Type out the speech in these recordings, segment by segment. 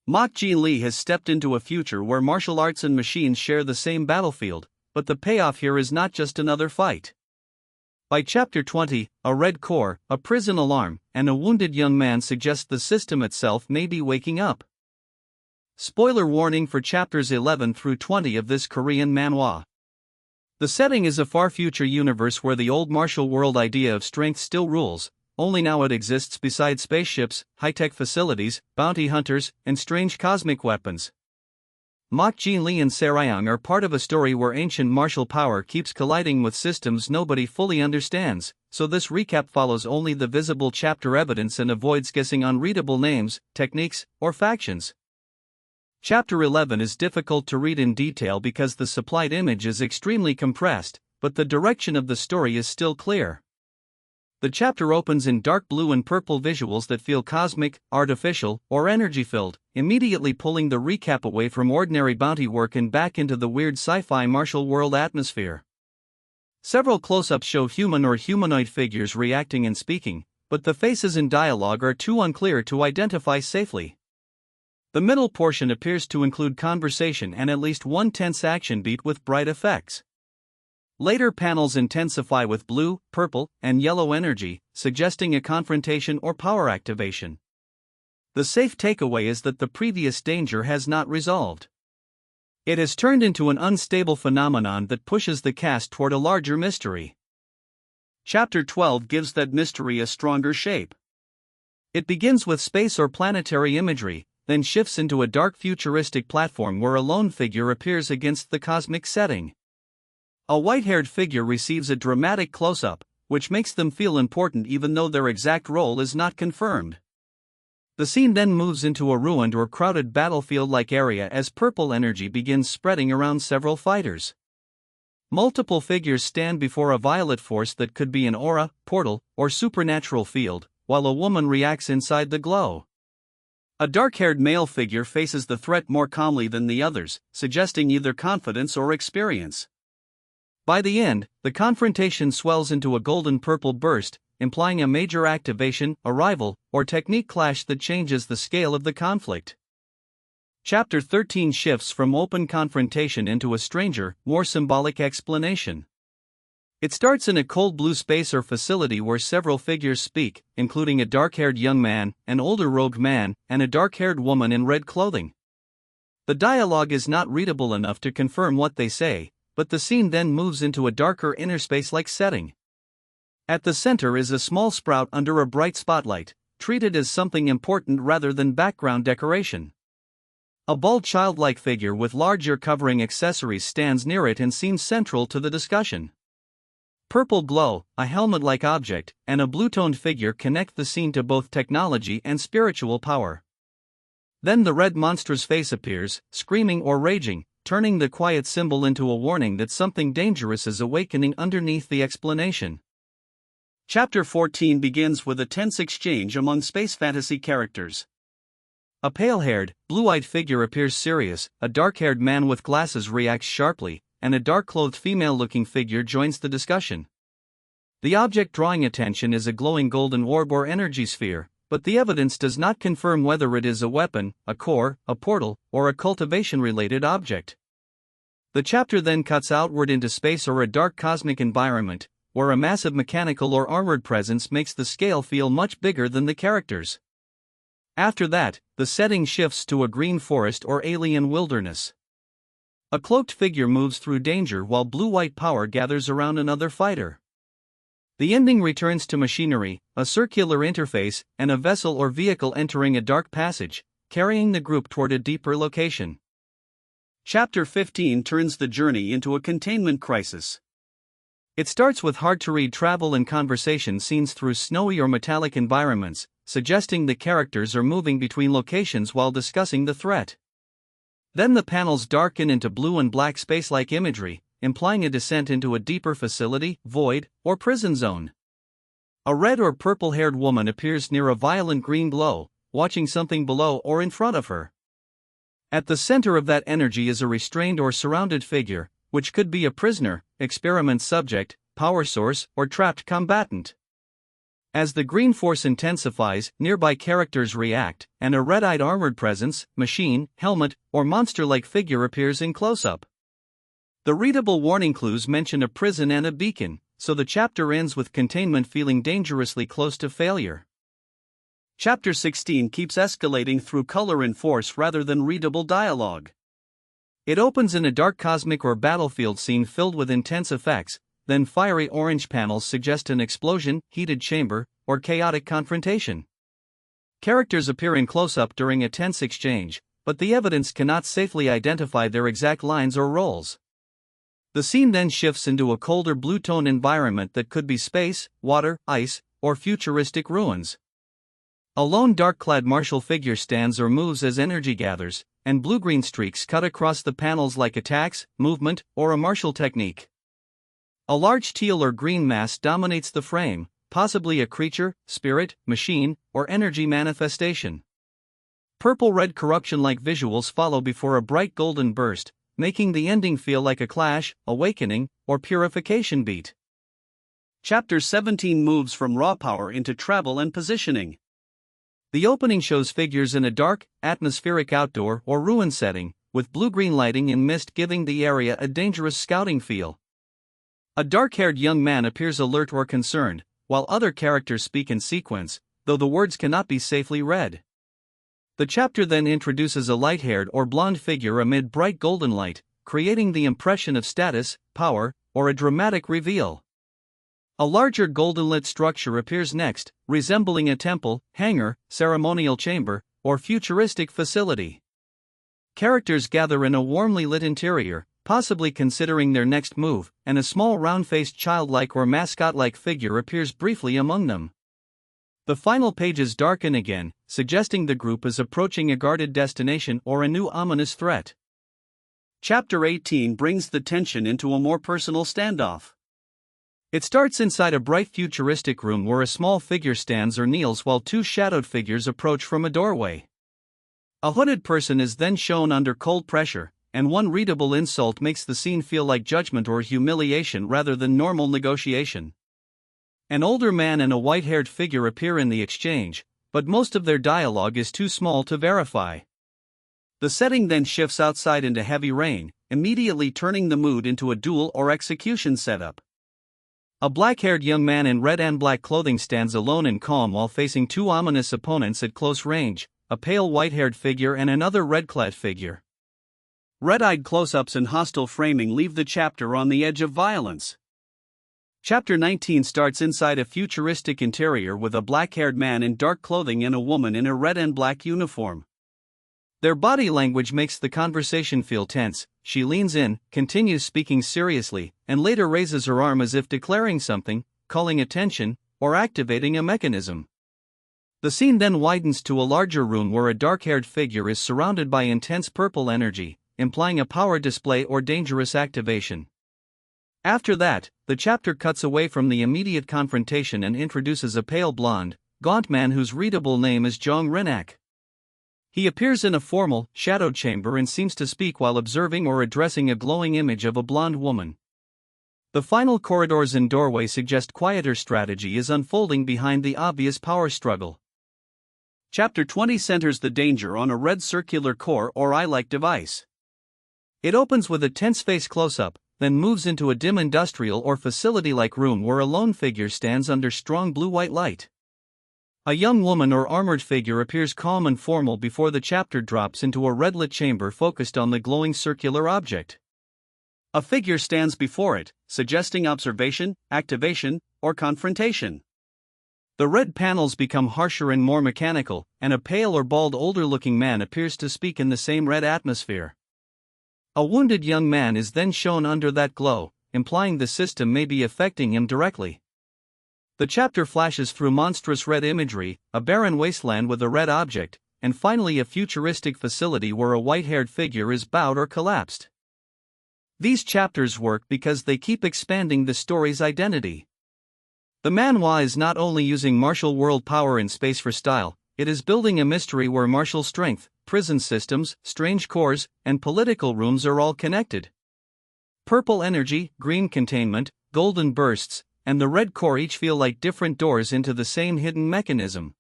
Mok Jin-lee has stepped into a future where martial arts and machines share the same battlefield, but the payoff here is not just another fight. By Chapter 20, a red core, a prison alarm, and a wounded young man suggest the system itself may be waking up. Spoiler warning for Chapters 11 through 20 of this Korean manhwa. The setting is a far future universe where the old martial world idea of strength still rules, only now it exists beside spaceships, high-tech facilities, bounty hunters, and strange cosmic weapons. Mok Jin-lee and Sarayoung are part of a story where ancient martial power keeps colliding with systems nobody fully understands, so this recap follows only the visible chapter evidence and avoids guessing unreadable names, techniques, or factions. Chapter 11 is difficult to read in detail because the supplied image is extremely compressed, but the direction of the story is still clear. The chapter opens in dark blue and purple visuals that feel cosmic, artificial, or energy-filled, immediately pulling the recap away from ordinary bounty work and back into the weird sci-fi martial world atmosphere. Several close-ups show human or humanoid figures reacting and speaking, but the faces and dialogue are too unclear to identify safely. The middle portion appears to include conversation and at least one tense action beat with bright effects. Later panels intensify with blue, purple, and yellow energy, suggesting a confrontation or power activation. The safe takeaway is that the previous danger has not resolved. It has turned into an unstable phenomenon that pushes the cast toward a larger mystery. Chapter 12 gives that mystery a stronger shape. It begins with space or planetary imagery, then shifts into a dark futuristic platform where a lone figure appears against the cosmic setting. A white-haired figure receives a dramatic close-up, which makes them feel important even though their exact role is not confirmed. The scene then moves into a ruined or crowded battlefield-like area as purple energy begins spreading around several fighters. Multiple figures stand before a violet force that could be an aura, portal, or supernatural field, while a woman reacts inside the glow. A dark-haired male figure faces the threat more calmly than the others, suggesting either confidence or experience. By the end, the confrontation swells into a golden-purple burst, implying a major activation, arrival, or technique clash that changes the scale of the conflict. Chapter 13 shifts from open confrontation into a stranger, more symbolic explanation. It starts in a cold blue space or facility where several figures speak, including a dark-haired young man, an older robed man, and a dark-haired woman in red clothing. The dialogue is not readable enough to confirm what they say, but the scene then moves into a darker inner space-like setting. At the center is a small sprout under a bright spotlight, treated as something important rather than background decoration. A bald childlike figure with large ear-covering accessories stands near it and seems central to the discussion. Purple glow, a helmet-like object, and a blue-toned figure connect the scene to both technology and spiritual power. Then the red monster's face appears, screaming or raging, turning the quiet symbol into a warning that something dangerous is awakening underneath the explanation. Chapter 14 begins with a tense exchange among space fantasy characters. A pale-haired, blue-eyed figure appears serious, a dark-haired man with glasses reacts sharply, and a dark-clothed female-looking figure joins the discussion. The object drawing attention is a glowing golden orb or energy sphere, but the evidence does not confirm whether it is a weapon, a core, a portal, or a cultivation-related object. The chapter then cuts outward into space or a dark cosmic environment, where a massive mechanical or armored presence makes the scale feel much bigger than the characters. After that, the setting shifts to a green forest or alien wilderness. A cloaked figure moves through danger while blue-white power gathers around another fighter. The ending returns to machinery, a circular interface, and a vessel or vehicle entering a dark passage, carrying the group toward a deeper location. Chapter 15 turns the journey into a containment crisis. It starts with hard-to-read travel and conversation scenes through snowy or metallic environments, suggesting the characters are moving between locations while discussing the threat. Then the panels darken into blue and black space-like imagery, implying a descent into a deeper facility, void, or prison zone. A red or purple-haired woman appears near a violent green glow, watching something below or in front of her. At the center of that energy is a restrained or surrounded figure, which could be a prisoner, experiment subject, power source, or trapped combatant. As the green force intensifies, nearby characters react, and a red-eyed armored presence, machine, helmet, or monster-like figure appears in close-up. The readable warning clues mention a prison and a beacon, so the chapter ends with containment feeling dangerously close to failure. Chapter 16 keeps escalating through color and force rather than readable dialogue. It opens in a dark cosmic or battlefield scene filled with intense effects, then fiery orange panels suggest an explosion, heated chamber, or chaotic confrontation. Characters appear in close-up during a tense exchange, but the evidence cannot safely identify their exact lines or roles. The scene then shifts into a colder blue-tone environment that could be space, water, ice, or futuristic ruins. A lone dark-clad martial figure stands or moves as energy gathers, and blue-green streaks cut across the panels like attacks, movement, or a martial technique. A large teal or green mass dominates the frame, possibly a creature, spirit, machine, or energy manifestation. Purple-red corruption-like visuals follow before a bright golden burst, making the ending feel like a clash, awakening, or purification beat. Chapter 17 moves from raw power into travel and positioning. The opening shows figures in a dark, atmospheric outdoor or ruin setting, with blue-green lighting and mist giving the area a dangerous scouting feel. A dark-haired young man appears alert or concerned, while other characters speak in sequence, though the words cannot be safely read. The chapter then introduces a light-haired or blonde figure amid bright golden light, creating the impression of status, power, or a dramatic reveal. A larger golden-lit structure appears next, resembling a temple, hangar, ceremonial chamber, or futuristic facility. Characters gather in a warmly lit interior, possibly considering their next move, and a small round-faced childlike or mascot-like figure appears briefly among them. The final pages darken again, suggesting the group is approaching a guarded destination or a new ominous threat. Chapter 18 brings the tension into a more personal standoff. It starts inside a bright futuristic room where a small figure stands or kneels while two shadowed figures approach from a doorway. A hooded person is then shown under cold pressure, and one readable insult makes the scene feel like judgment or humiliation rather than normal negotiation. An older man and a white-haired figure appear in the exchange, but most of their dialogue is too small to verify. The setting then shifts outside into heavy rain, immediately turning the mood into a duel or execution setup. A black-haired young man in red and black clothing stands alone and calm while facing two ominous opponents at close range, a pale white-haired figure and another red-clad figure. Red-eyed close-ups and hostile framing leave the chapter on the edge of violence. Chapter 19 starts inside a futuristic interior with a black-haired man in dark clothing and a woman in a red and black uniform. Their body language makes the conversation feel tense. She leans in, continues speaking seriously, and later raises her arm as if declaring something, calling attention, or activating a mechanism. The scene then widens to a larger room where a dark-haired figure is surrounded by intense purple energy, implying a power display or dangerous activation. After that, the chapter cuts away from the immediate confrontation and introduces a pale blonde, gaunt man whose readable name is Jeong Rinak. He appears in a formal, shadowed chamber and seems to speak while observing or addressing a glowing image of a blonde woman. The final corridors and doorway suggest quieter strategy is unfolding behind the obvious power struggle. Chapter 20 centers the danger on a red circular core or eye-like device. It opens with a tense face close-up, then moves into a dim industrial or facility-like room where a lone figure stands under strong blue-white light. A young woman or armored figure appears calm and formal before the chapter drops into a red-lit chamber focused on the glowing circular object. A figure stands before it, suggesting observation, activation, or confrontation. The red panels become harsher and more mechanical, and a pale or bald older-looking man appears to speak in the same red atmosphere. A wounded young man is then shown under that glow, implying the system may be affecting him directly. The chapter flashes through monstrous red imagery, a barren wasteland with a red object, and finally a futuristic facility where a white-haired figure is bowed or collapsed. These chapters work because they keep expanding the story's identity. The manhwa is not only using martial world power in space for style, it is building a mystery where martial strength, prison systems, strange cores, and political rooms are all connected. Purple energy, green containment, golden bursts, and the red core each feel like different doors into the same hidden mechanism.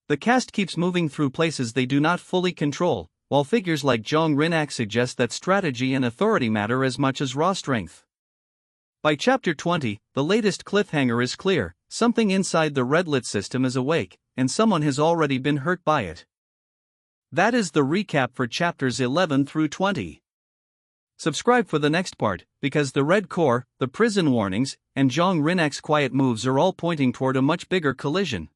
The cast keeps moving through places they do not fully control, while figures like Jeong Rinak suggest that strategy and authority matter as much as raw strength. By chapter 20, the latest cliffhanger is clear: something inside the redlit system is awake, and someone has already been hurt by it. That is the recap for chapters 11 through 20. Subscribe for the next part, because the red core, the prison warnings, and Jeong Rinak's quiet moves are all pointing toward a much bigger collision.